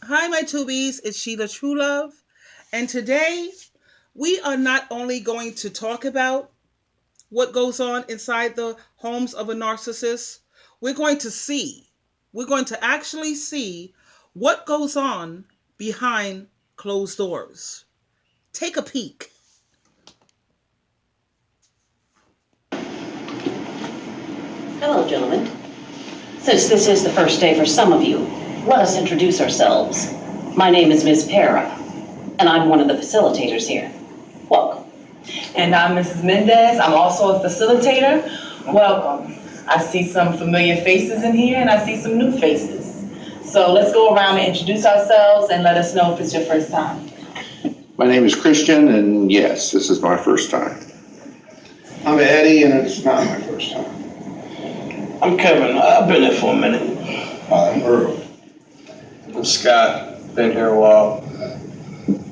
Hi, my tubies. It's Sheila Truelove. And today we are not only going to talk about what goes on inside the homes of a narcissist, we're going to see, we're going to actually see what goes on behind closed doors. Take a peek. Hello, gentlemen. Since this is the first day for some of you, let us introduce ourselves. My name is Ms. Para, and I'm one of the facilitators here. Welcome. And I'm Mrs. Mendez. I'm also a facilitator. Welcome. I see some familiar faces in here, and I see some new faces. So let's go around and introduce ourselves and let us know if it's your first time. My name is Christian, and yes, this is my first time. I'm Eddie, and it's not my first time. I'm Kevin. I've been there for a minute. I'm Earl. I'm Scott. Been here a while.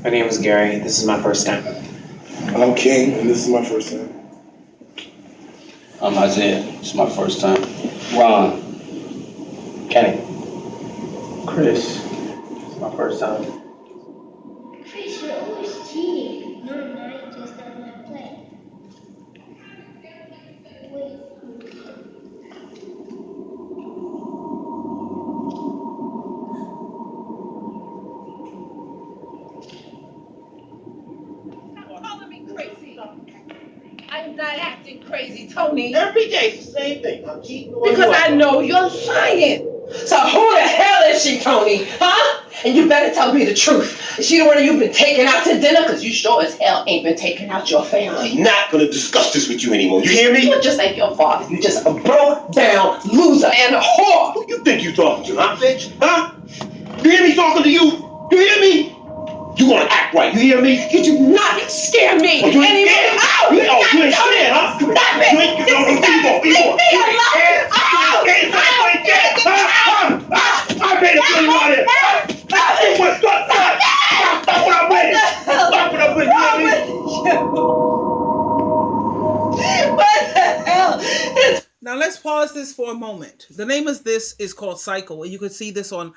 My name is Gary. This is my first time. And I'm King, and this is my first time. I'm Isaiah. It's my first time. Ron. Kenny. Chris. It's my first time. Chris, you're always cheating. No, I'm not. You just don't want to play. Wait. Calling me crazy. I'm not acting crazy, Tony. Every day it's the same thing. I'm cheating. Because I know you're lying. So who the hell is she, Tony? Huh? And you better tell me the truth. Is she the one you've been taking out to dinner? Because you sure as hell ain't been taking out your family. I'm not gonna discuss this with you anymore. You hear me? You're just like your father. You're just a broke down loser and a whore. Who you think you talking to, huh, bitch? Huh? You hear me talking to you? You hear me? You wanna act right, you hear me? You do not scare me Oh, you ain't anymore. scared? Ow! You ain't scared, huh? Stop it! You ain't scared? You ain't scared? You ain't scared? I paid a $20 here. Stop what I'm with. Stop what I'm with. You hear me? What the hell? Now let's pause this for a moment. The name of this is called Cycle, and you can see this on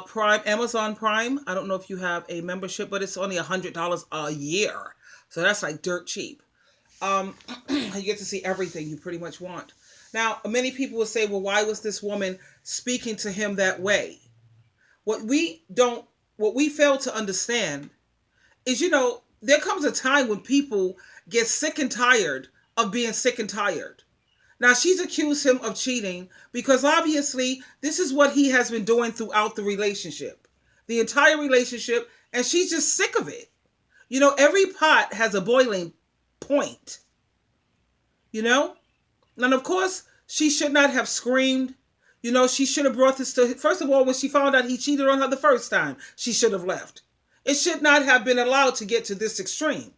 Prime, Amazon Prime. I don't know if you have a membership, but it's only $100 a year, so that's like dirt cheap. You get to see everything you pretty much want. Now, many people will say, "Well, why was this woman speaking to him that way?" What we fail to understand is, there comes a time when people get sick and tired of being sick and tired. Now, she's accused him of cheating because obviously this is what he has been doing throughout the relationship, the entire relationship, and she's just sick of it. Every pot has a boiling point, And of course, she should not have screamed. She should have brought this to, first of all, when she found out he cheated on her the first time, she should have left. It should not have been allowed to get to this extreme.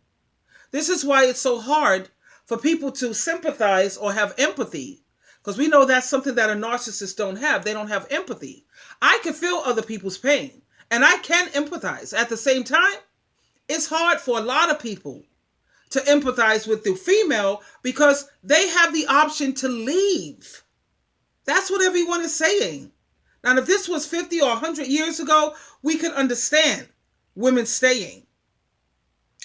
This is why it's so hard for people to sympathize or have empathy, because we know that's something that a narcissist don't have. They don't have empathy. I can feel other people's pain, and I can empathize. At the same time, it's hard for a lot of people to empathize with the female because they have the option to leave. That's what everyone is saying. Now, if this was 50 or 100 years ago, we could understand women staying.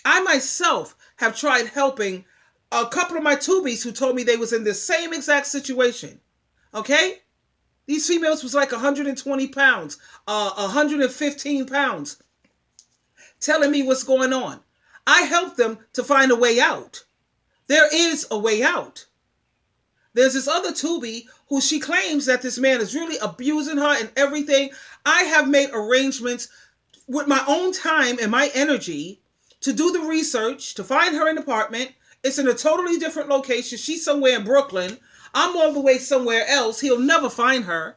I myself have tried helping a couple of my tubies who told me they was in the same exact situation. Okay? These females was like 120 pounds, 115 pounds, telling me what's going on. I helped them to find a way out. There is a way out. There's this other tubie who she claims that this man is really abusing her and everything. I have made arrangements with my own time and my energy to do the research, to find her an apartment. It's in a totally different location. She's somewhere in Brooklyn. I'm all the way somewhere else. He'll never find her.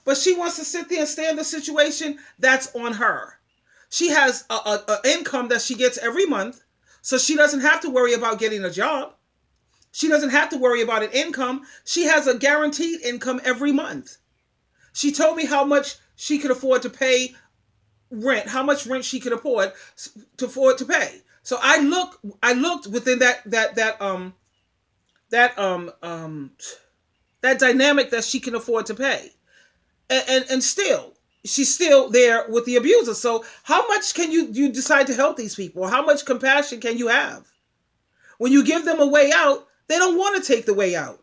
But she wants to sit there and stay in the situation. That's on her. She has a income that she gets every month, so she doesn't have to worry about getting a job. She doesn't have to worry about an income. She has a guaranteed income every month. She told me how much she could afford to pay rent, how much rent she could afford to pay. So I looked within that dynamic that she can afford to pay. And still, she's still there with the abuser. So how much can you decide to help these people? How much compassion can you have? When you give them a way out, they don't want to take the way out.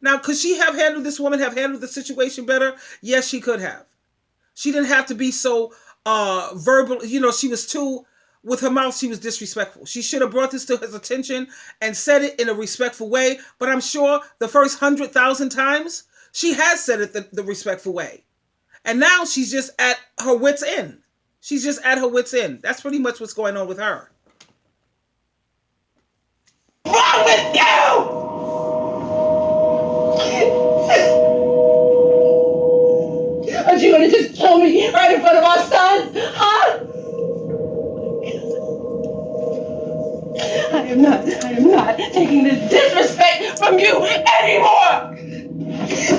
Now, could this woman have handled the situation better? Yes, she could have. She didn't have to be so verbal. She was too, with her mouth, she was disrespectful. She should have brought this to his attention and said it in a respectful way. But I'm sure the first 100,000 times, she has said it the respectful way. And now she's just at her wit's end. She's just at her wit's end. That's pretty much what's going on with her. What's wrong with you? Are you gonna just kill me right in front of our sons? Huh? I am not taking this disrespect from you anymore.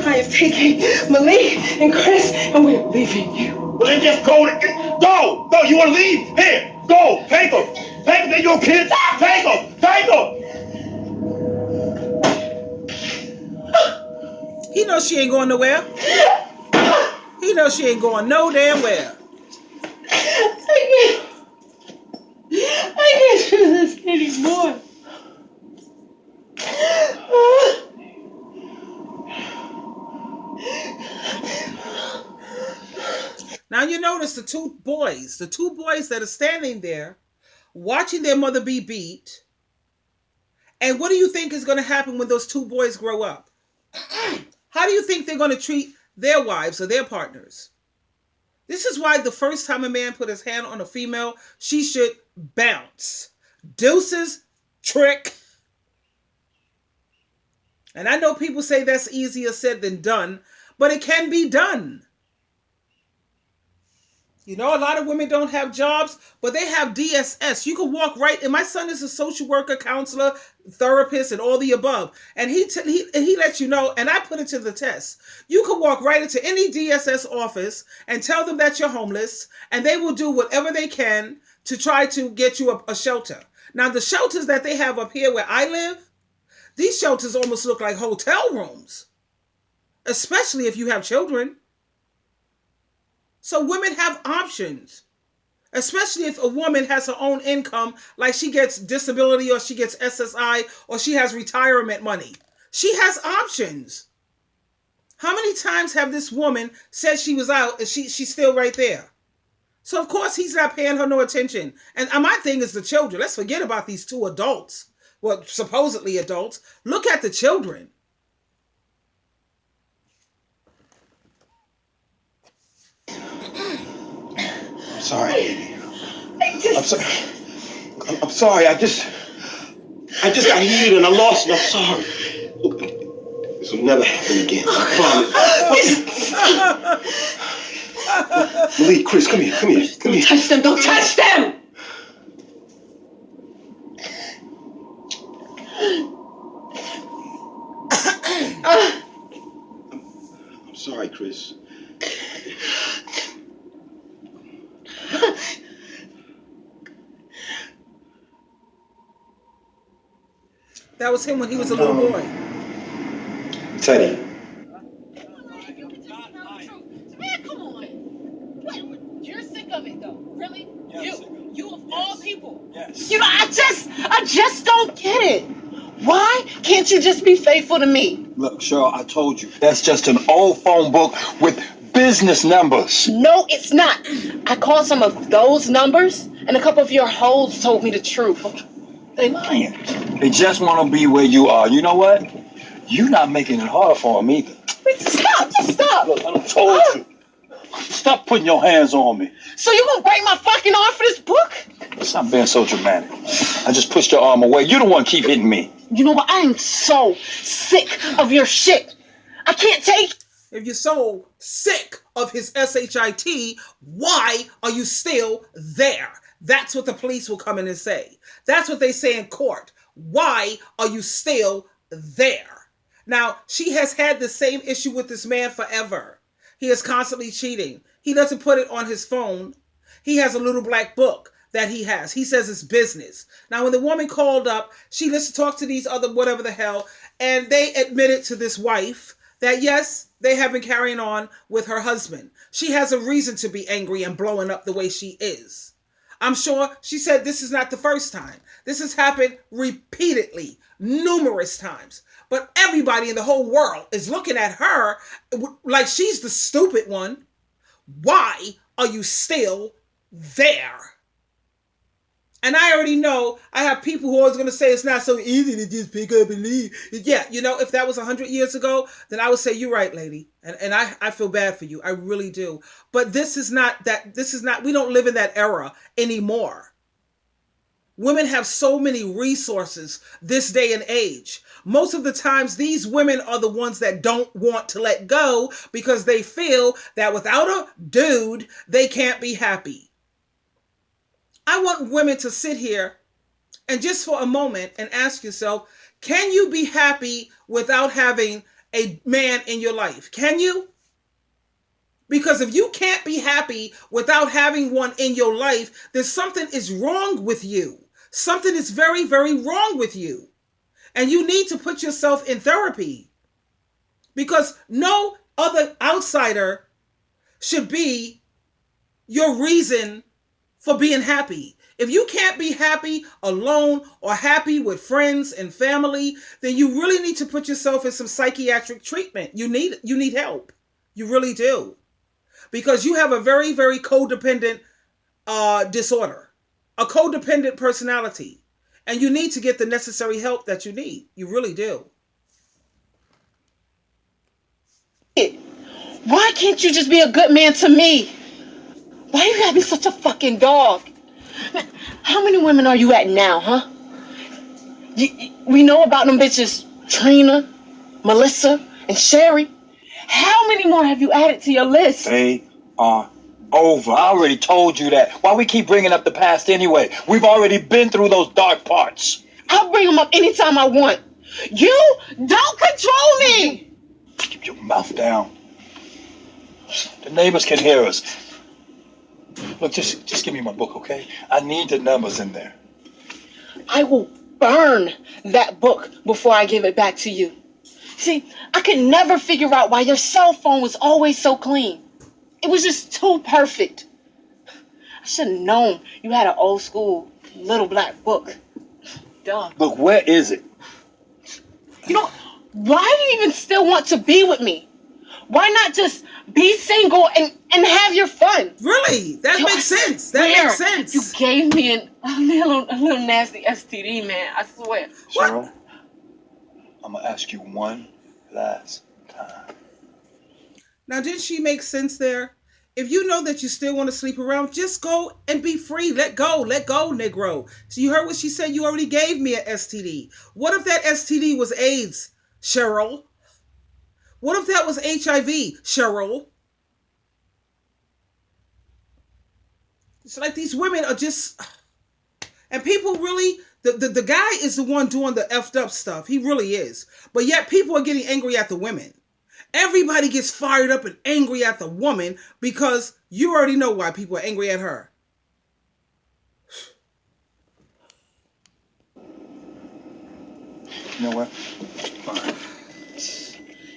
I am taking Malik and Chris, and we're leaving you. Well, then just go. Go. You want to leave? Here. Go. Take them. They're your kids. Take them. He knows she ain't going nowhere. He knows she ain't going no damn where. I can't do this anymore. Now you notice the two boys that are standing there watching their mother be beat. And what do you think is going to happen when those two boys grow up? How do you think they're going to treat their wives or their partners? This is why the first time a man put his hand on a female, she should bounce. Deuces, trick. And I know people say that's easier said than done, but it can be done. A lot of women don't have jobs, but they have DSS. You can walk right, and my son is a social worker, counselor, therapist, and all the above. And he lets you know, and I put it to the test. You can walk right into any DSS office and tell them that you're homeless, and they will do whatever they can to try to get you a shelter. Now, the shelters that they have up here where I live, these shelters almost look like hotel rooms, especially if you have children. So women have options, especially if a woman has her own income, like she gets disability or she gets SSI or she has retirement money. She has options. How many times have this woman said she was out and she's still right there? So of course he's not paying her no attention. And my thing is the children. Let's forget about these two adults. Well, supposedly adults. Look at the children. I'm sorry, baby. I'm sorry. I just got heated and I lost it. I'm sorry. Look, this will never happen again. I promise. Malik, Chris, come here. Don't touch them. Don't touch them. I'm sorry, Chris. That was him when he was a little boy. Teddy. Man, come on. What? You're sick of it, though. Really? Yes, you of all people. Yes. I just don't get it. Why can't you just be faithful to me? Look, Cheryl, I told you, that's just an old phone book with business numbers. No, it's not. I called some of those numbers, and a couple of your hoes told me the truth. They lying. They just want to be where you are. You know what? You're not making it hard for them either. Stop, just stop. Look, I told you. Stop putting your hands on me. So you gonna break my fucking arm for this book? Stop being so dramatic. I just pushed your arm away. You're the one keep hitting me. You know what? I am so sick of your shit. I can't take. If you're so sick of his SHIT, why are you still there? That's what the police will come in and say. That's what they say in court. Why are you still there? Now, she has had the same issue with this man forever. He is constantly cheating. He doesn't put it on his phone. He has a little black book that he has. He says it's business. Now, when the woman called up, she listened, talked to these other whatever the hell, and they admitted to this wife that yes, they have been carrying on with her husband. She has a reason to be angry and blowing up the way she is. I'm sure she said this is not the first time. This has happened repeatedly, numerous times. But everybody in the whole world is looking at her like she's the stupid one. Why are you still there? And I already know I have people who are always going to say it's not so easy to just pick up and leave. Yeah, you know, if that was 100 years ago, then I would say, you're right, lady. And I feel bad for you. I really do. But this is not, we don't live in that era anymore. Women have so many resources this day and age. Most of the times, these women are the ones that don't want to let go because they feel that without a dude, they can't be happy. I want women to sit here and just for a moment and ask yourself, can you be happy without having a man in your life? Can you? Because if you can't be happy without having one in your life, then something is wrong with you. Something is very, very wrong with you. And you need to put yourself in therapy. Because no other outsider should be your reason for being happy. If you can't be happy alone or happy with friends and family, then you really need to put yourself in some psychiatric treatment. You need help. You really do. Because you have a very, very codependent disorder, a codependent personality, and you need to get the necessary help that you need. You really do. Why can't you just be a good man to me? Why you gotta be such a fucking dog? How many women are you at now, huh? We know about them bitches, Trina, Melissa, and Sherry. How many more have you added to your list? They are over. I already told you that. Why we keep bringing up the past anyway? We've already been through those dark parts. I'll bring them up anytime I want. You don't control me! Keep your mouth down. The neighbors can hear us. Look, just give me my book, okay? I need the numbers in there. I will burn that book before I give it back to you. See, I could never figure out why your cell phone was always so clean. It was just too perfect. I should have known you had an old school little black book. Duh. Look, where is it? You know, why do you even still want to be with me? Why not just be single and have your fun? Really? That makes sense. That makes sense. You gave me a little nasty STD, man. I swear. Cheryl, I'm going to ask you one last time. Now, didn't she make sense there? If you know that you still want to sleep around, just go and be free. Let go, Negro. So you heard what she said? You already gave me an STD. What if that STD was AIDS, Cheryl? What if that was HIV, Cheryl? It's like these women are just... And people really... The guy is the one doing the effed up stuff. He really is. But yet people are getting angry at the women. Everybody gets fired up and angry at the woman because you already know why people are angry at her. You know what? Fine.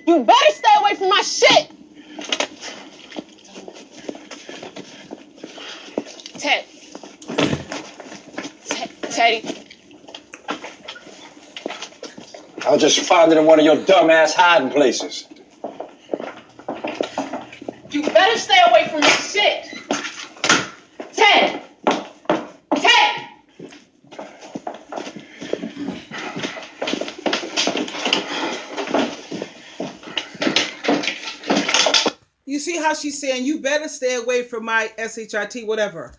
You better stay away from my shit! Teddy. I'll just find it in one of your dumbass hiding places. You better stay away from my shit! Ted! You see how she's saying, you better stay away from my SHIT, whatever.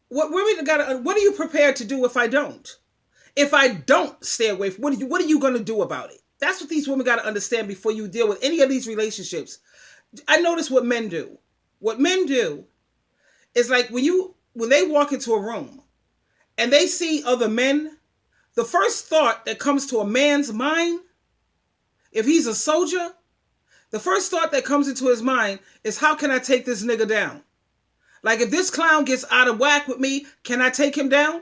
What are you prepared to do if I don't? If I don't stay away, what are you going to do about it? That's what these women got to understand before you deal with any of these relationships. I notice what men do. What men do is like when they walk into a room and they see other men, the first thought that comes to a man's mind, if he's a soldier, the first thought that comes into his mind is, how can I take this nigga down? Like, if this clown gets out of whack with me, can I take him down?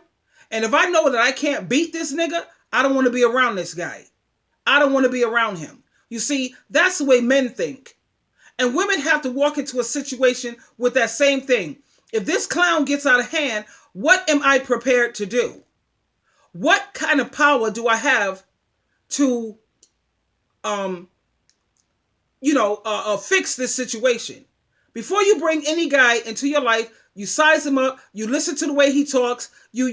And if I know that I can't beat this nigga, I don't want to be around this guy. I don't want to be around him. You see, that's the way men think. And women have to walk into a situation with that same thing. If this clown gets out of hand, what am I prepared to do? What kind of power do I have to, fix this situation? Before you bring any guy into your life, you size him up, you listen to the way he talks, you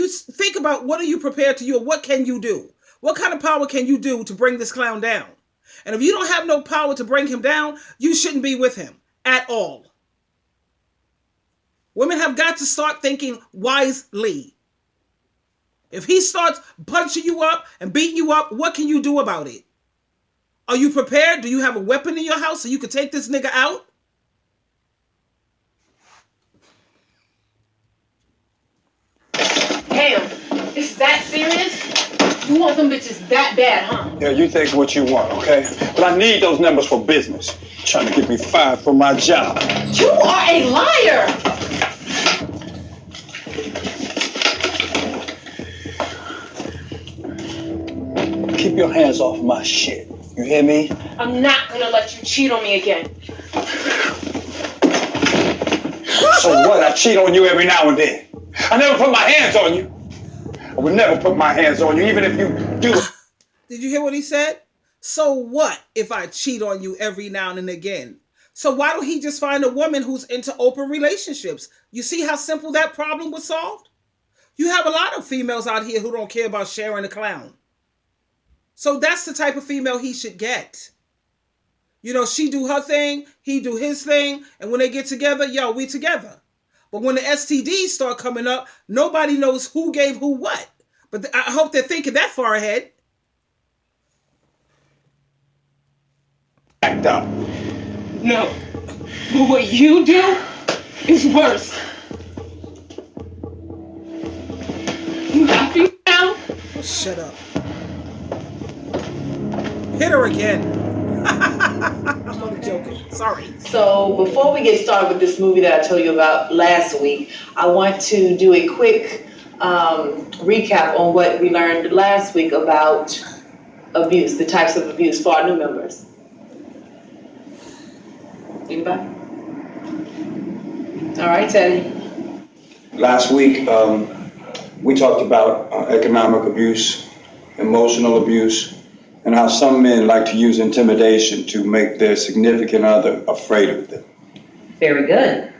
think about what are you prepared to do, or what can you do? What kind of power can you do to bring this clown down? And if you don't have no power to bring him down, you shouldn't be with him at all. Women have got to start thinking wisely. If he starts punching you up and beating you up, what can you do about it? Are you prepared? Do you have a weapon in your house so you can take this nigga out? Damn, it's that serious? You want them bitches that bad, huh? Yeah, you think what you want, okay? But I need those numbers for business. Trying to get me fired from my job. You are a liar! Keep your hands off my shit. You hear me? I'm not gonna let you cheat on me again. So what? I cheat on you every now and then. I never put my hands on you. I would never put my hands on you, even if you do. Did you hear what he said? So what if I cheat on you every now and again? So why don't he just find a woman who's into open relationships? You see how simple that problem was solved? You have a lot of females out here who don't care about sharing a clown. So that's the type of female he should get. She do her thing, he do his thing, and when they get together, we together. But when the STDs start coming up, nobody knows who gave who what. But I hope they're thinking that far ahead. Act up. No. But what you do is worse. You happy now? Oh, shut up. Hit her again. I'm only joking. Sorry. So before we get started with this movie that I told you about last week, I want to do a quick recap on what we learned last week about abuse, the types of abuse for our new members. Anybody? All right, Teddy. Last week, we talked about economic abuse, emotional abuse, and how some men like to use intimidation to make their significant other afraid of them. Very good.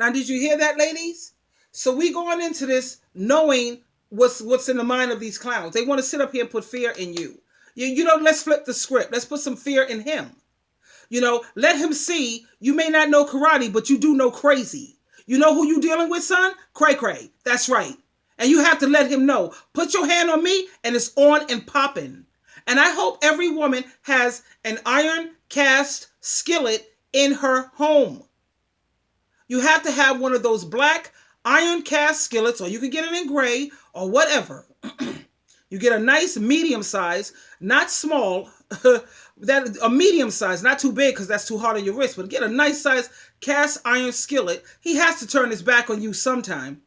Now, did you hear that, ladies? So we going into this knowing what's in the mind of these clowns. They want to sit up here and put fear in you. Let's flip the script. Let's put some fear in him. Let him see you may not know karate, but you do know crazy. You know who you dealing with, son? Cray Cray. That's right. And you have to let him know. Put your hand on me and it's on and popping. And I hope every woman has an iron cast skillet in her home. You have to have one of those black iron cast skillets, or you can get it in gray or whatever. You get a nice medium size, not small, a medium size, not too big because that's too hard on your wrist, but get a nice size cast iron skillet. He has to turn his back on you sometime.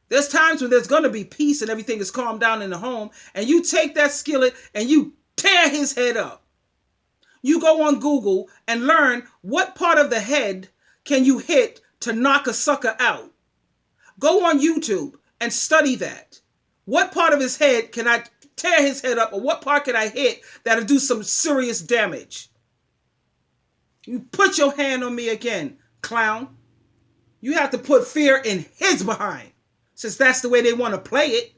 There's times when there's going to be peace and everything is calmed down in the home, and you take that skillet and you tear his head up. You go on Google and learn what part of the head can you hit to knock a sucker out. Go on YouTube and study that. What part of his head can I tear his head up, or what part can I hit that'll do some serious damage? You put your hand on me again, clown. You have to put fear in his behind, since that's the way they want to play it.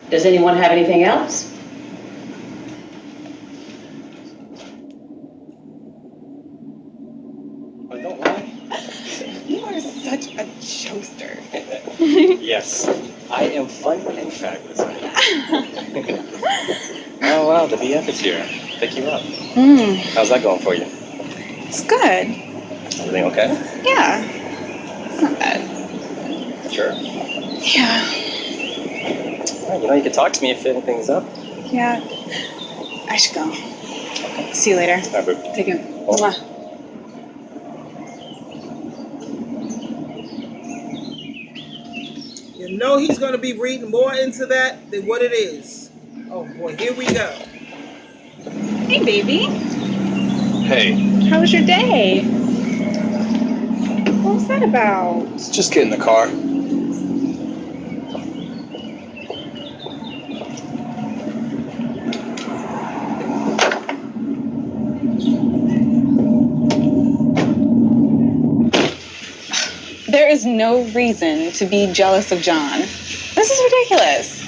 Does anyone have anything else? Don't lie. You are such a jokester. Yes, I am fun and fabulous. Oh wow, the BF is here. Pick you up. How's that going for you? It's good. Everything okay? Yeah. It's not bad. Sure. Yeah. Well, you can talk to me if anything's up. Yeah. I should go. Okay. See you later. Bye, boo. Take care. Oh. Mwah. You're know he's going to be reading more into that than what it is. Oh boy, here we go. Hey, baby. Hey, How was your day? What was that about? just get in the car. There is no reason to be jealous of John. This is ridiculous.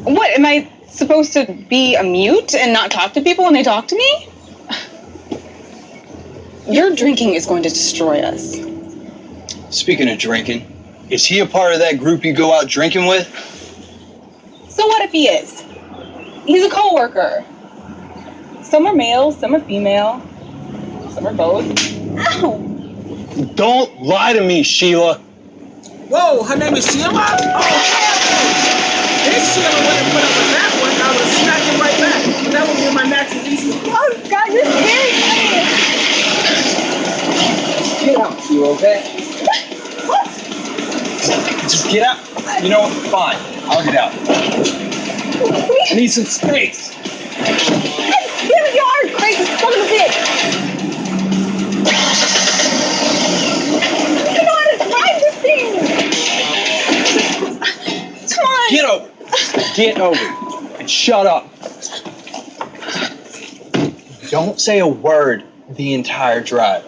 What, am I supposed to be a mute and not talk to people when they talk to me? Your drinking is going to destroy us. Speaking of drinking, is he a part of that group you go out drinking with? So what if he is? He's a coworker. Some are male, some are female, some are both. Ow! Don't lie to me, Sheila. Whoa, her name is Sheila? Oh, this Sheila wouldn't put up with that one. I would smack him right back. But that would be my natural instinct. Oh, God, you're scaring me! Get out, you okay? Just get out. You know what? Fine. I'll get out. I need some space. Here you are, crazy son of a bitch! You know how to drive this thing! Come on! Get over. Get over. And shut up. Don't say a word the entire drive.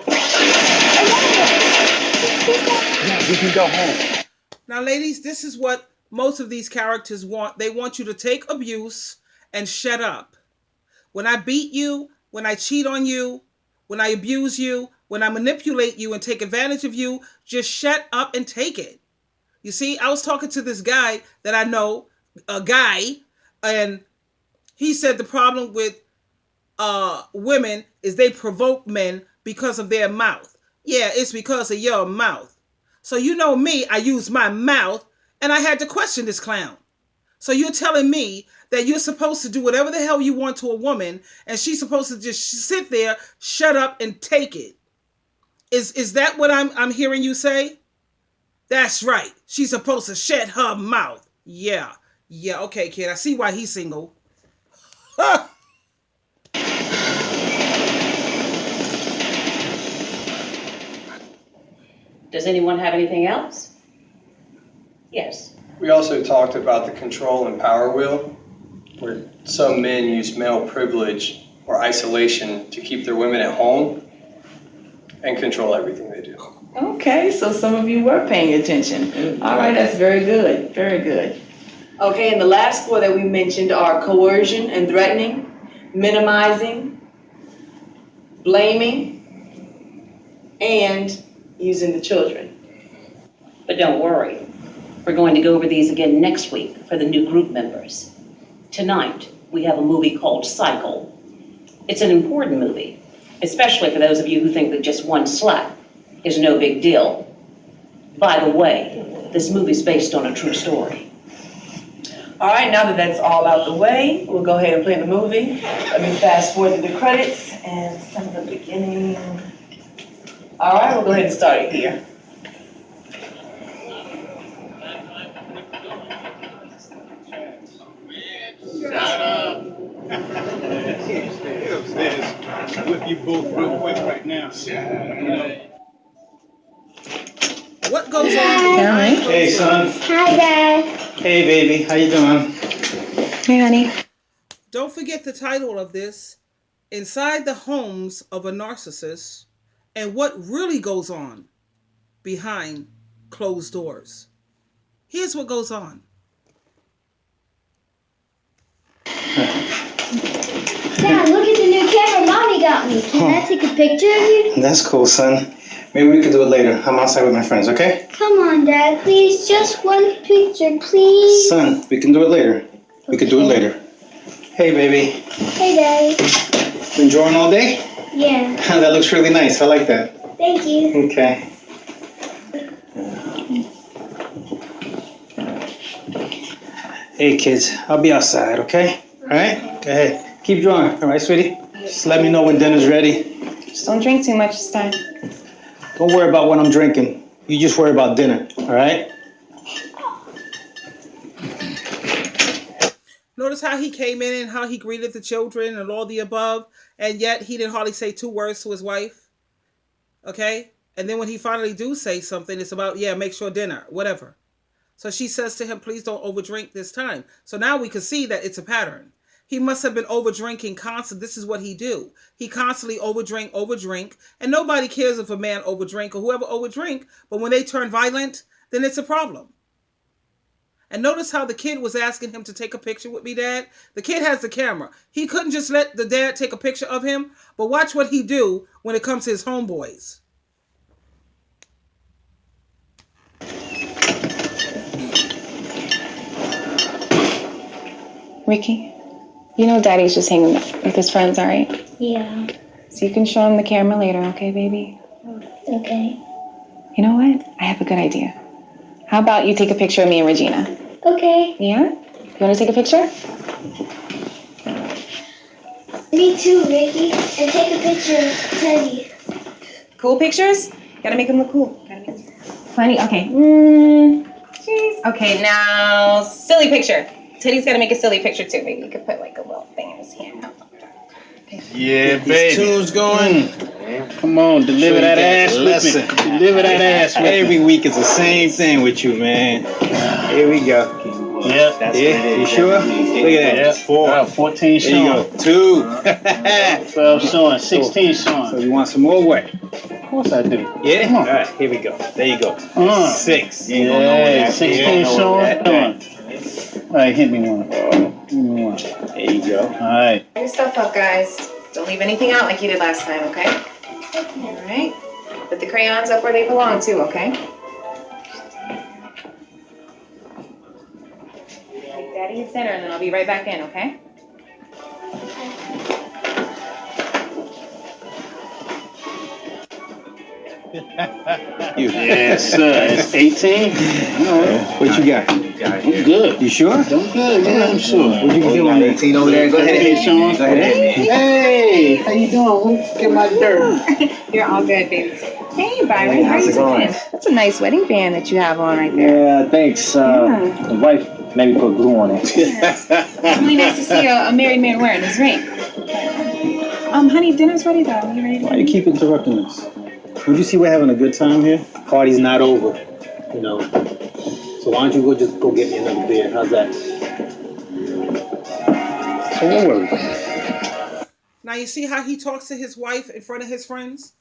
Yeah, we can go home. Now, ladies, this is what most of these characters want. They want you to take abuse and shut up. When I beat you, when I cheat on you, when I abuse you, when I manipulate you and take advantage of you, just shut up and take it. You see, I was talking to this guy that I know, a guy, and he said the problem with women is they provoke men because of their mouth. Yeah, it's because of your mouth. So you know me, I use my mouth, and I had to question this clown. So you're telling me that you're supposed to do whatever the hell you want to a woman, and she's supposed to just sit there, shut up, and take it. Is that what I'm hearing you say? That's right. She's supposed to shut her mouth. Yeah. Yeah, okay, kid. I see why he's single. Ha! Does anyone have anything else? Yes. We also talked about the control and power wheel, where some men use male privilege or isolation to keep their women at home and control everything they do. Okay, so some of you were paying attention. All right, that's very good, very good. Okay, and the last four that we mentioned are coercion and threatening, minimizing, blaming, and using the children. But don't worry. We're going to go over these again next week for the new group members. Tonight, we have a movie called Cycle. It's an important movie, especially for those of you who think that just one slap is no big deal. By the way, this movie's based on a true story. All right, now that that's all out the way, we'll go ahead and play the movie. Let me fast forward to the credits and some of the beginning. All right, we'll go ahead and start it here. Shut up. Get upstairs. Whip you both real quick right now. What goes on? Hey, son. Hi, Dad. Hey, baby. How you doing? Hey, honey. Don't forget the title of this, Inside the Homes of a Narcissist, and what really goes on behind closed doors. Here's what goes on. Dad, look at the new camera Mommy got me. Can I take a picture of you? That's cool, son. Maybe we could do it later. I'm outside with my friends, okay? Come on, Dad. Please, just one picture, please. Son, we can do it later. We could do it later. Hey, baby. Hey, Daddy. Been drawing all day? Yeah. That looks really nice. I like that. Thank you. Okay. Hey, kids. I'll be outside, okay? All right? Go ahead. Keep drawing. All right, sweetie? Just let me know when dinner's ready. Just don't drink too much this time. Don't worry about what I'm drinking. You just worry about dinner, all right? Notice how he came in and how he greeted the children and all the above, and yet he didn't hardly say 2 words to his wife. Okay? And then when he finally do say something, it's about, yeah, make sure dinner, whatever. So she says to him, please don't overdrink this time. So now we can see that it's a pattern. He must have been overdrinking constantly. This is what he do. He constantly overdrink. And nobody cares if a man overdrink or whoever overdrink. But when they turn violent, then it's a problem. And notice how the kid was asking him to take a picture with me, Dad. The kid has the camera. He couldn't just let the dad take a picture of him. But watch what he do when it comes to his homeboys. Ricky, you know Daddy's just hanging with his friends, all right? Yeah. So you can show him the camera later, okay, baby? Okay. You know what? I have a good idea. How about you take a picture of me and Regina? Okay. Yeah? You want to take a picture? Me too, Ricky. And take a picture of Teddy. Cool pictures? Gotta make them look cool. Funny? Okay. Jeez. Okay, now, silly picture. Teddy's gotta make a silly picture too. Maybe you could put like a little thing in his hand. Okay. Yeah, Get baby. these tunes going. Come on, deliver that ass with me. Deliver that ass with me. Every week is the same thing with you, man. Here we go. Yeah, you sure? Look at that. Yeah. 4. 14 There you showing. go. 2. 12 showing. 16 showing. So you want some more what? Of course I do. Yeah? Come All on. right, here we go. There you go. 6. Yeah, 16 showing. Come on. All right, hit me one. Give me one. There you go. All right. Bring your stuff up, guys. Don't leave anything out like you did last time, okay? All right. Put the crayons up where they belong too, okay? Take Daddy to center, and then I'll be right back in, okay? You. Yes, sir. It's 18. What you got? I'm good. You sure? I'm good. Yeah, I'm sure. What you give on 18 over there? Go ahead. Sean. Go ahead. Hey, how you doing? Get my dirt. You're all good, baby. Hey, Byron, Hey, how how's you it going? doing? That's a nice wedding band that you have on right there. Yeah, thanks. The wife made me put glue on it. It's really nice to see a married man wearing his ring. Honey, dinner's ready though. Are you ready? Why you keep interrupting us? Would you see we're having a good time here? Party's not over, you know. So why don't you just go get me another beer? How's that? So don't worry. Now you see how he talks to his wife in front of his friends?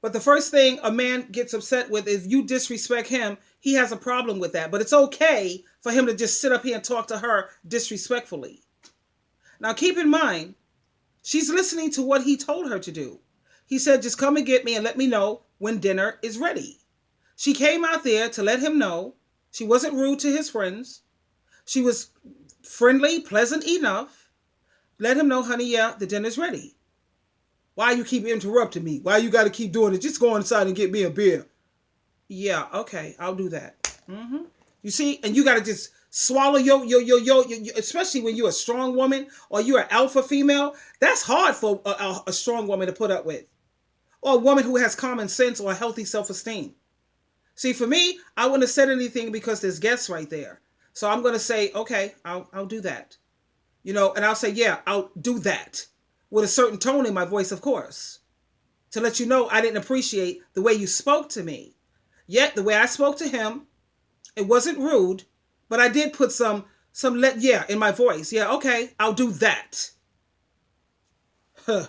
But the first thing a man gets upset with is you disrespect him. He has a problem with that. But it's okay for him to just sit up here and talk to her disrespectfully. Now keep in mind, she's listening to what he told her to do. He said, just come and get me and let me know when dinner is ready. She came out there to let him know. She wasn't rude to his friends. She was friendly, pleasant enough. Let him know, honey, yeah, the dinner's ready. Why you keep interrupting me? Why you got to keep doing it? Just go inside and get me a beer. Yeah, okay, I'll do that. You see, and you got to just swallow your, especially when you're a strong woman or you're an alpha female. That's hard for a strong woman to put up with. Or a woman who has common sense or a healthy self-esteem. See, for me, I wouldn't have said anything because there's guests right there. So I'm going to say, okay, I'll do that. You know, and I'll say, yeah, I'll do that. With a certain tone in my voice, of course. To let you know I didn't appreciate the way you spoke to me. Yet, the way I spoke to him, it wasn't rude, but I did put some in my voice. Yeah, okay, I'll do that. Huh.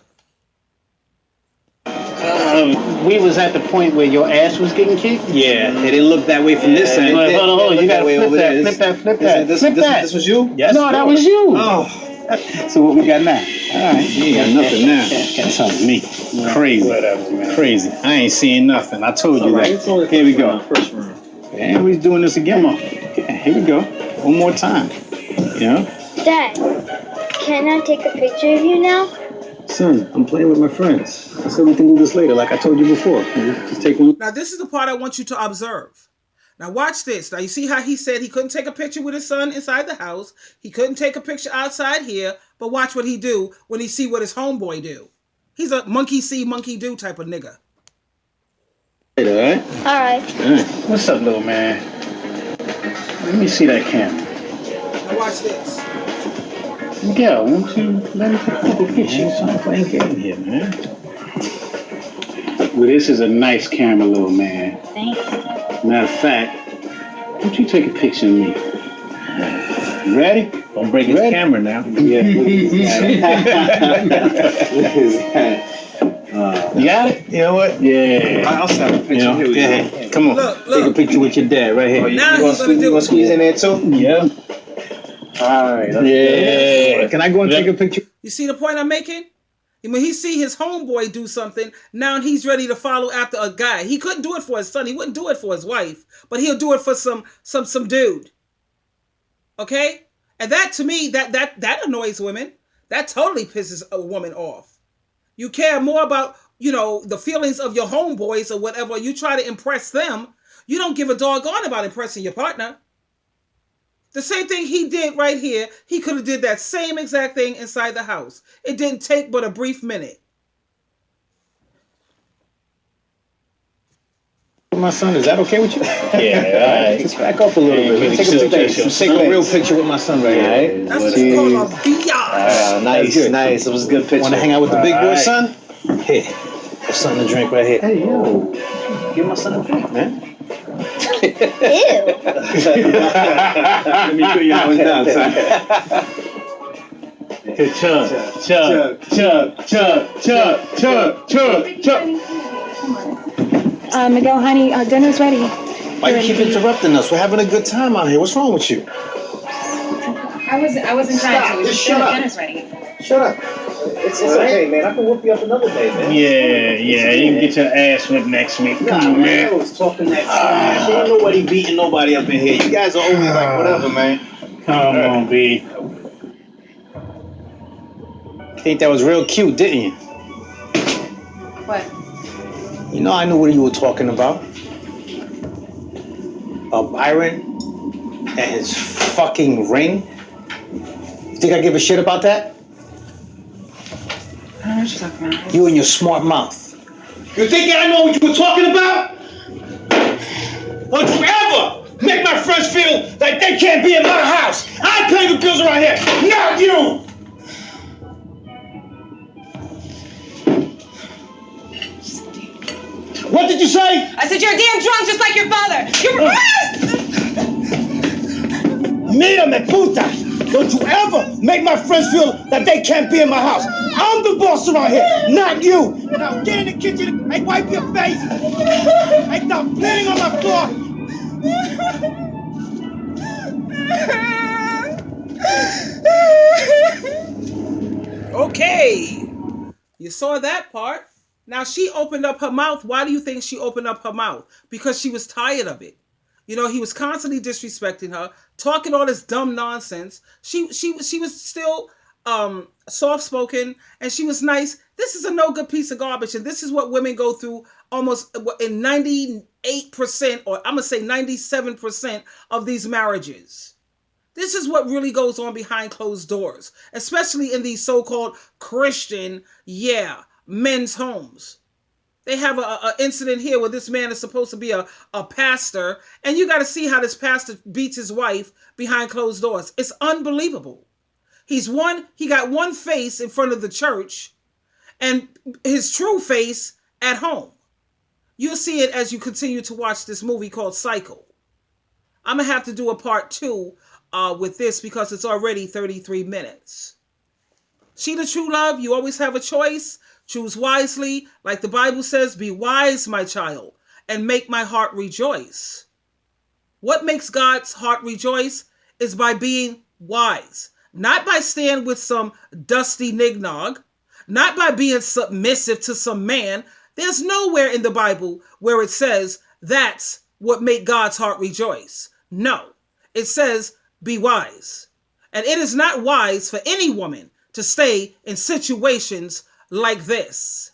We was at the point where your ass was getting kicked? Yeah, it didn't look that way from this end. Wait, hold on. You gotta flip that. This was you? Yes. No, that was you. Oh. So what we got now? All right, you ain't got nothing now. Got something to me. Crazy. Whatever, man. Crazy. I ain't seeing nothing. I told you that. Here we go. And we're doing this again. Okay, here we go. One more time. You know? Dad, can I take a picture of you now? Son, I'm playing with my friends. I said we can do this later, like I told you before. Just take one. Now, this is the part I want you to observe. Now, watch this. Now, you see how he said he couldn't take a picture with his son inside the house. He couldn't take a picture outside here. But watch what he do when he see what his homeboy do. He's a monkey see, monkey do type of nigga. All right? All right. What's up, little man? Let me see that camera. Now, watch this. Miguel, won't you let me take a picture? I'm playing game here, man. Well, this is a nice camera, little man. Thanks. Matter of fact, won't you take a picture of me? You ready? Don't break his camera now. Yeah, look at this guy. You got it? You know what? Yeah. I'll snap a picture. You know, Here we go. yeah. Come on. Look. Take a picture with your dad right here. Now he's gonna do You it. gonna squeeze in there too? Yeah. All right. Yeah. Can I go and take a picture? You see the point I'm making? When he see his homeboy do something, now he's ready to follow after a guy. He couldn't do it for his son. He wouldn't do it for his wife, but he'll do it for some dude. Okay? And that to me, that annoys women. That totally pisses a woman off. You care more about, the feelings of your homeboys or whatever. You try to impress them. You don't give a doggone about impressing your partner. The same thing he did right here, he could have did that same exact thing inside the house. It didn't take but a brief minute. My son, is that okay with you? Yeah, all right. Just back up a little bit. Take a real picture with my son right here. That's what you call a biatch. Nice. It was a good picture. Want to hang out with the big boy, son? Here, have something to drink right here. Hey, yo. Give my son a drink, man. Ew. Let me put you on down, son. Chug. Miguel, honey, dinner's ready. Why you keep interrupting us? We're having a good time out here. What's wrong with you? I wasn't trying to. Just shut up. Dinner's ready. Shut up. It's okay, man. I can whoop you up another day, man. Yeah, you can get your ass whipped next week. Come on, man. I was talking that shit. Ain't nobody beating nobody up in here. You guys are always like, whatever, man. Come on, B. Think that was real cute, didn't you? What? You know, I knew what you were talking about. Byron and his fucking ring. You think I give a shit about that? I don't know what you're talking about. You and your smart mouth. You think I know what you were talking about? Don't you ever make my friends feel like they can't be in my house. I pay the bills around here, not you. What did you say? I said you're a damn drunk just like your father. Mira me puta! Don't you ever make my friends feel that they can't be in my house. I'm the boss around here, not you. Now get in the kitchen and wipe your face. Hey, stop bleeding on my floor. Okay. You saw that part. Now she opened up her mouth. Why do you think she opened up her mouth? Because she was tired of it. He was constantly disrespecting her, talking all this dumb nonsense. She was still soft-spoken, and she was nice. This is a no good piece of garbage, and this is what women go through almost in 98%, or I'm gonna say 97% of these marriages. This is what really goes on behind closed doors, especially in these so-called Christian, men's homes. They have an incident here where this man is supposed to be a pastor, and you got to see how this pastor beats his wife behind closed doors. It's unbelievable. He got one face in front of the church and his true face at home. You'll see it as you continue to watch this movie called Psycho. I'm going to have to do a part 2 with this because it's already 33 minutes. See the true love? You always have a choice. Choose wisely. Like the Bible says, be wise, my child, and make my heart rejoice. What makes God's heart rejoice is by being wise. Not by staying with some dusty nignog. Not by being submissive to some man. There's nowhere in the Bible where it says that's what make God's heart rejoice. No. It says be wise. And it is not wise for any woman to stay in situations like this.